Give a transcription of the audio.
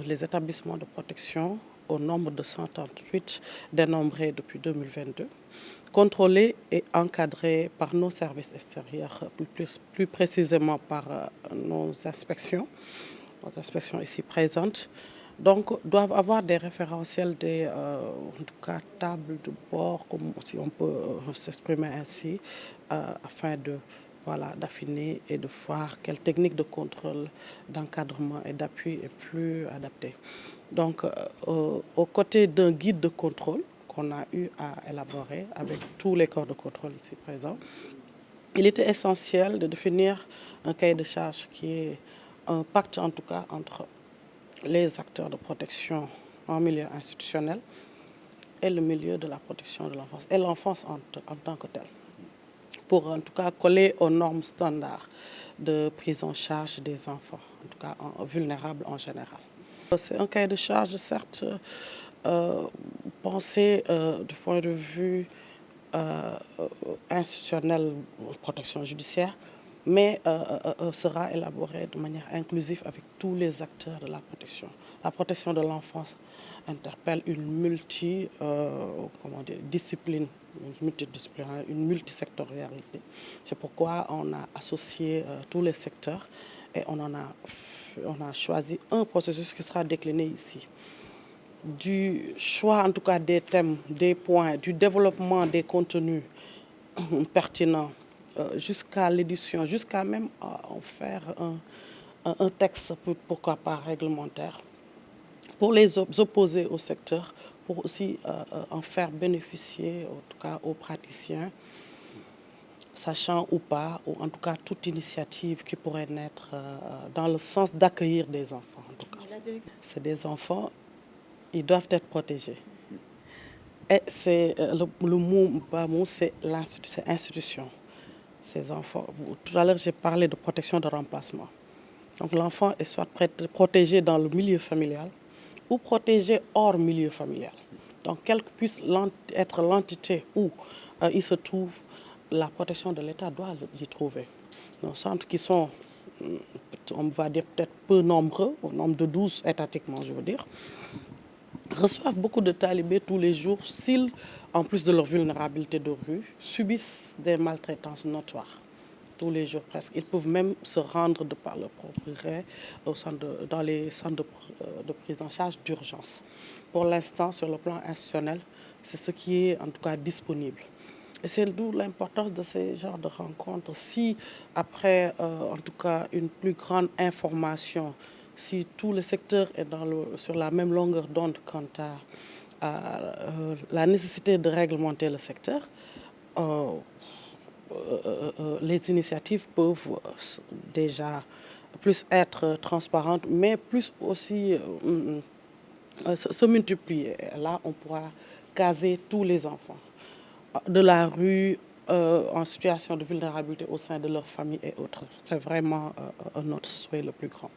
les établissements de protection au nombre de 138 dénombrés depuis 2022, contrôlés et encadrés par nos services extérieurs, plus précisément par nos inspections ici présentes. Donc, doivent avoir des référentiels, en tout cas tables de bord, comme si on peut s'exprimer ainsi, afin de voilà, d'affiner et de voir quelle technique de contrôle, d'encadrement et d'appui est plus adaptée. Donc, aux côtés d'un guide de contrôle qu'on a eu à élaborer avec tous les corps de contrôle ici présents, il était essentiel de définir un cahier de charges qui est un pacte en tout cas entre les acteurs de protection en milieu institutionnel et le milieu de la protection de l'enfance et l'enfance en tant que telle, pour en tout cas coller aux normes standards de prise en charge des enfants, en tout cas vulnérables en général. C'est un cahier de charge, certes, pensé du point de vue institutionnel, protection judiciaire, mais sera élaboré de manière inclusive avec tous les acteurs de la protection. La protection de l'enfance interpelle une discipline, multidisciplinaire, une multisectorialité. C'est pourquoi on a associé tous les secteurs et on a choisi un processus qui sera décliné ici. Du choix en tout cas des thèmes, des points, du développement des contenus pertinents, jusqu'à l'édition, jusqu'à même en faire un texte, pourquoi pas réglementaire, pour les opposer au secteur, pour aussi en faire bénéficier, en tout cas aux praticiens, sachant ou pas, ou en tout cas toute initiative qui pourrait naître dans le sens d'accueillir des enfants. En tout cas, c'est des enfants, ils doivent être protégés. Et c'est le mot, c'est l'institution. Ces enfants. Tout à l'heure, j'ai parlé de protection de remplacement. Donc l'enfant est soit protégé dans le milieu familial ou protégé hors milieu familial. Donc quelle que puisse être l'entité où il se trouve, la protection de l'État doit l'y trouver. Nos centres qui sont, on va dire peut-être peu nombreux, au nombre de 12 étatiquement, je veux dire, reçoivent beaucoup de talibés tous les jours s'ils, en plus de leur vulnérabilité de rue, subissent des maltraitances notoires. Tous les jours presque. Ils peuvent même se rendre de par leur propre gré dans les centres de prise en charge d'urgence. Pour l'instant, sur le plan institutionnel, c'est ce qui est en tout cas disponible. Et c'est d'où l'importance de ces genres de rencontres. Si après, en tout cas, une plus grande information, si tout le secteur est sur la même longueur d'onde quant à la nécessité de réglementer le secteur, les initiatives peuvent déjà plus être transparentes, mais plus aussi se multiplier. Et là, on pourra caser tous les enfants de la rue en situation de vulnérabilité au sein de leur famille et autres. C'est vraiment notre souhait le plus grand.